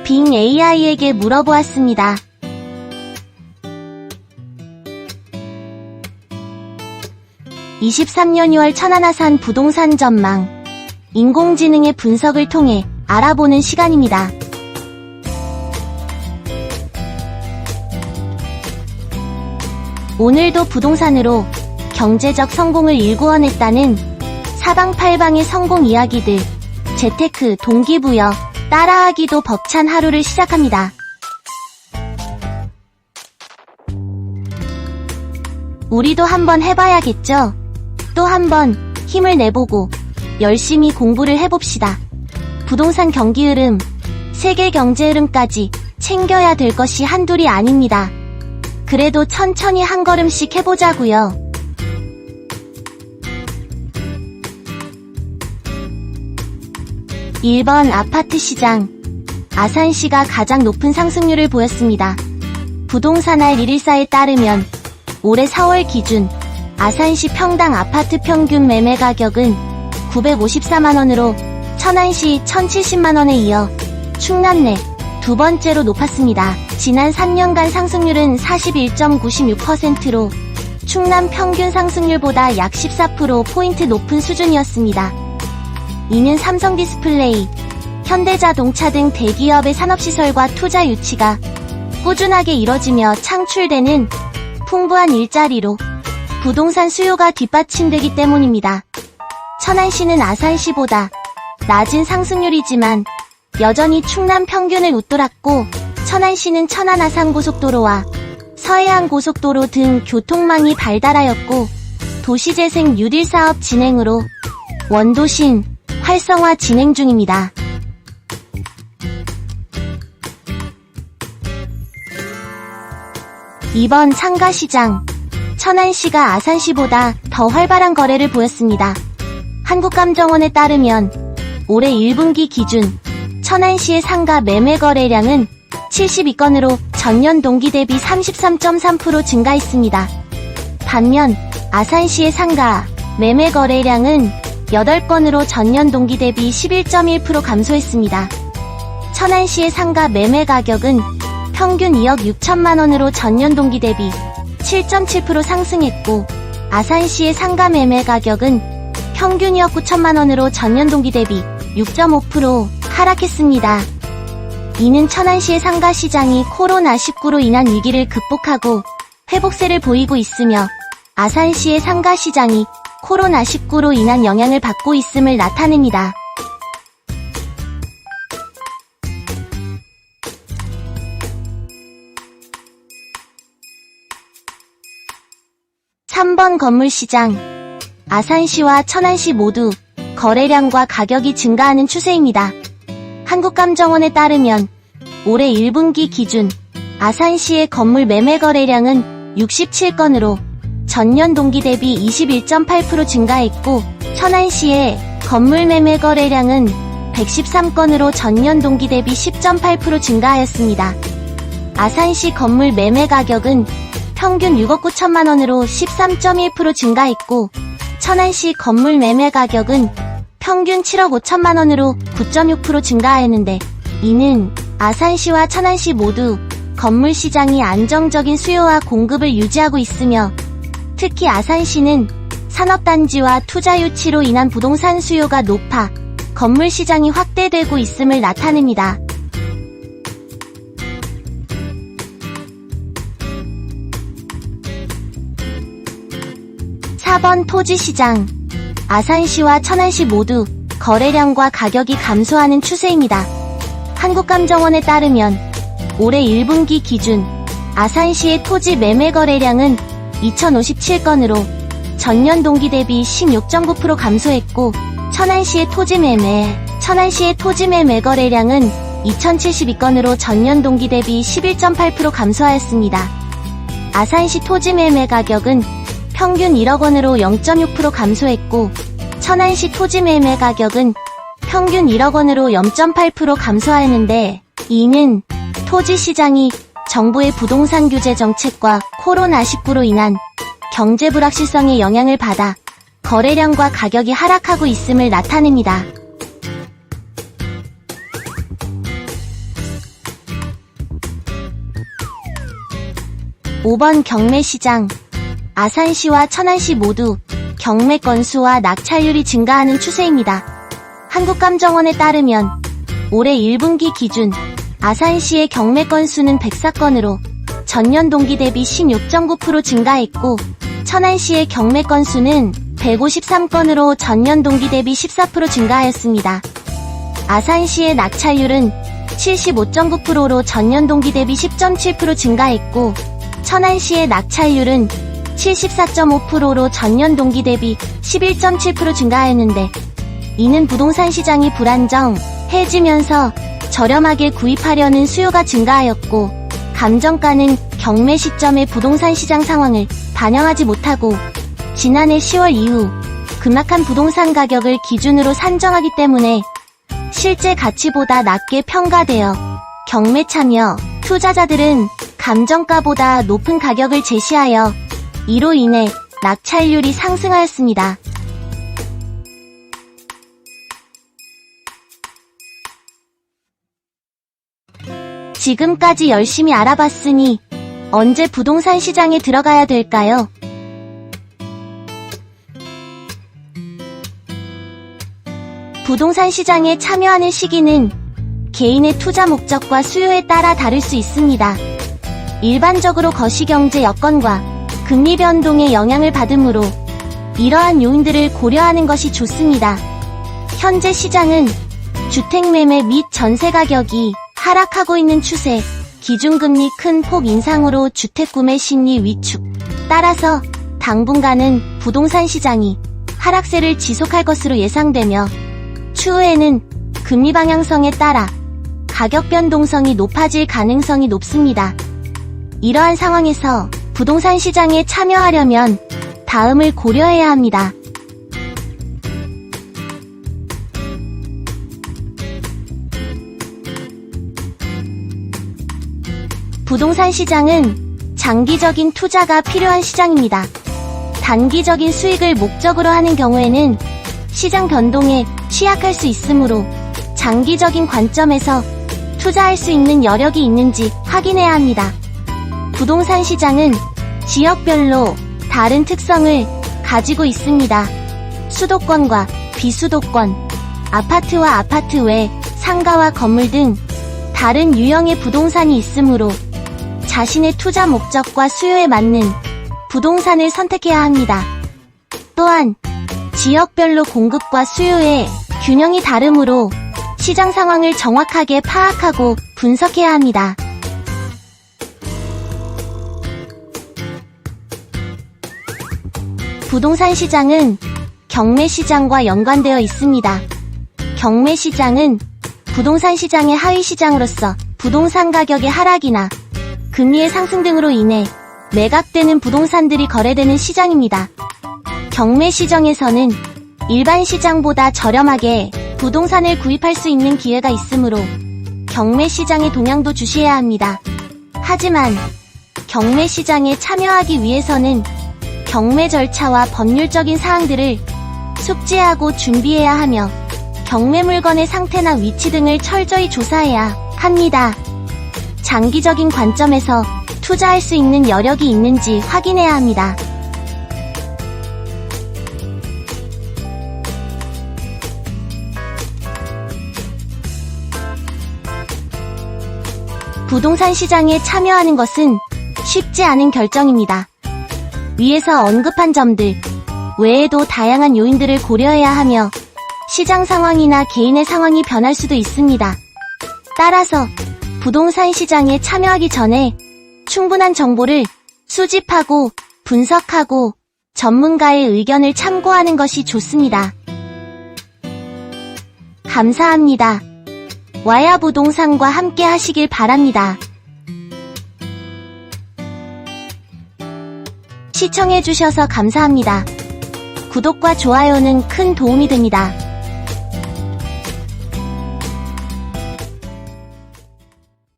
빙 AI에게 물어보았습니다. (2023년 2월) 천안아산 부동산 전망. 인공지능의 분석을 통해 알아보는 시간입니다. 오늘도 부동산으로 경제적 성공을 일구어냈다는 사방팔방의 성공 이야기들, 재테크, 동기부여, 따라하기도 벅찬 하루를 시작합니다. 우리도 한번 해봐야겠죠? 또 한번 힘을 내보고 열심히 공부를 해봅시다. 부동산 경기 흐름, 세계 경제 흐름까지 챙겨야 될 것이 한둘이 아닙니다. 그래도 천천히 한 걸음씩 해보자고요. (1번) 아파트 시장. 아산시가 가장 높은 상승률을 보였습니다. 부동산알 114에 따르면 올해 4월 기준 아산시 평당 아파트 평균 매매 가격은 954만원으로 천안시 1070만원에 이어 충남 내 두 번째로 높았습니다. 지난 3년간 상승률은 41.96%로 충남 평균 상승률보다 약 14%포인트 높은 수준이었습니다. 이는 삼성디스플레이, 현대자동차 등 대기업의 산업시설과 투자 유치가 꾸준하게 이뤄지며 창출되는 풍부한 일자리로 부동산 수요가 뒷받침되기 때문입니다. 천안시는 아산시보다 낮은 상승률이지만 여전히 충남 평균을 웃돌았고, 천안시는 천안-아산고속도로와 서해안고속도로 등 교통망이 발달하였고 도시재생 뉴딜 사업 진행으로 원도심 활성화 진행 중입니다. (2번) 상가시장. 천안시가 아산시보다 더 활발한 거래를 보였습니다. 한국감정원에 따르면 올해 1분기 기준 천안시의 상가 매매 거래량은 72건으로 전년 동기 대비 33.3% 증가했습니다. 반면 아산시의 상가 매매 거래량은 8건으로 전년 동기 대비 11.1% 감소했습니다. 천안시의 상가 매매 가격은 평균 2억 6천만원으로 전년 동기 대비 7.7% 상승했고, 아산시의 상가 매매 가격은 평균 2억 9천만원으로 전년 동기 대비 6.5% 하락했습니다. 이는 천안시의 상가 시장이 코로나19로 인한 위기를 극복하고 회복세를 보이고 있으며 아산시의 상가 시장이 코로나19로 인한 영향을 받고 있음을 나타냅니다. (3번) 건물시장. 아산시와 천안시 모두 거래량과 가격이 증가하는 추세입니다. 한국감정원에 따르면 올해 1분기 기준 아산시의 건물 매매 거래량은 67건으로 전년 동기 대비 21.8% 증가했고, 천안시의 건물 매매 거래량은 113건으로 전년 동기 대비 10.8% 증가하였습니다. 아산시 건물 매매 가격은 평균 6억 9천만원으로 13.1% 증가했고, 천안시 건물 매매 가격은 평균 7억 5천만원으로 9.6% 증가하였는데, 이는 아산시와 천안시 모두 건물 시장이 안정적인 수요와 공급을 유지하고 있으며, 특히 아산시는 산업단지와 투자 유치로 인한 부동산 수요가 높아 건물 시장이 확대되고 있음을 나타냅니다. (4번) 토지시장. 아산시와 천안시 모두 거래량과 가격이 감소하는 추세입니다. 한국감정원에 따르면 올해 1분기 기준 아산시의 토지 매매 거래량은 2057건으로 전년 동기 대비 16.9% 감소했고, 천안시의 토지 매매 거래량은 2072건으로 전년 동기 대비 11.8% 감소하였습니다. 아산시 토지 매매 가격은 평균 1억 원으로 0.6% 감소했고, 천안시 토지 매매 가격은 평균 1억 원으로 0.8% 감소하였는데, 이는 토지 시장이 정부의 부동산 규제 정책과 코로나19로 인한 경제 불확실성의 영향을 받아 거래량과 가격이 하락하고 있음을 나타냅니다. 5번 경매시장. 아산시와 천안시 모두 경매 건수와 낙찰률이 증가하는 추세입니다. 한국감정원에 따르면 올해 1분기 기준 아산시의 경매 건수는 104건으로 전년 동기 대비 16.9% 증가했고, 천안시의 경매 건수는 153건으로 전년 동기 대비 14% 증가하였습니다. 아산시의 낙찰률은 75.9%로 전년 동기 대비 10.7% 증가했고, 천안시의 낙찰률은 74.5%로 전년 동기 대비 11.7% 증가하였는데, 이는 부동산 시장이 불안정해지면서 저렴하게 구입하려는 수요가 증가하였고, 감정가는 경매 시점의 부동산 시장 상황을 반영하지 못하고 지난해 10월 이후 급락한 부동산 가격을 기준으로 산정하기 때문에 실제 가치보다 낮게 평가되어 경매 참여 투자자들은 감정가보다 높은 가격을 제시하여 이로 인해 낙찰률이 상승하였습니다. 지금까지 열심히 알아봤으니 언제 부동산 시장에 들어가야 될까요? 부동산 시장에 참여하는 시기는 개인의 투자 목적과 수요에 따라 다를 수 있습니다. 일반적으로 거시경제 여건과 금리 변동의 영향을 받으므로 이러한 요인들을 고려하는 것이 좋습니다. 현재 시장은 주택 매매 및 전세 가격이 하락하고 있는 추세, 기준금리 큰 폭 인상으로 주택 구매 심리 위축. 따라서 당분간은 부동산 시장이 하락세를 지속할 것으로 예상되며 추후에는 금리 방향성에 따라 가격 변동성이 높아질 가능성이 높습니다. 이러한 상황에서 부동산 시장에 참여하려면 다음을 고려해야 합니다. 부동산 시장은 장기적인 투자가 필요한 시장입니다. 단기적인 수익을 목적으로 하는 경우에는 시장 변동에 취약할 수 있으므로 장기적인 관점에서 투자할 수 있는 여력이 있는지 확인해야 합니다. 부동산 시장은 지역별로 다른 특성을 가지고 있습니다. 수도권과 비수도권, 아파트와 아파트 외 상가와 건물 등 다른 유형의 부동산이 있으므로 자신의 투자 목적과 수요에 맞는 부동산을 선택해야 합니다. 또한 지역별로 공급과 수요의 균형이 다르므로 시장 상황을 정확하게 파악하고 분석해야 합니다. 부동산 시장은 경매 시장과 연관되어 있습니다. 경매 시장은 부동산 시장의 하위 시장으로서 부동산 가격의 하락이나 금리의 상승 등으로 인해 매각되는 부동산들이 거래되는 시장입니다. 경매 시장에서는 일반 시장보다 저렴하게 부동산을 구입할 수 있는 기회가 있으므로 경매 시장의 동향도 주시해야 합니다. 하지만 경매 시장에 참여하기 위해서는 경매 절차와 법률적인 사항들을 숙지하고 준비해야 하며 경매 물건의 상태나 위치 등을 철저히 조사해야 합니다. 장기적인 관점에서 투자할 수 있는 여력이 있는지 확인해야 합니다. 부동산 시장에 참여하는 것은 쉽지 않은 결정입니다. 위에서 언급한 점들 외에도 다양한 요인들을 고려해야 하며 시장 상황이나 개인의 상황이 변할 수도 있습니다. 따라서 부동산 시장에 참여하기 전에 충분한 정보를 수집하고 분석하고 전문가의 의견을 참고하는 것이 좋습니다. 감사합니다. 와야 부동산과 함께 하시길 바랍니다. 시청해주셔서 감사합니다. 구독과 좋아요는 큰 도움이 됩니다.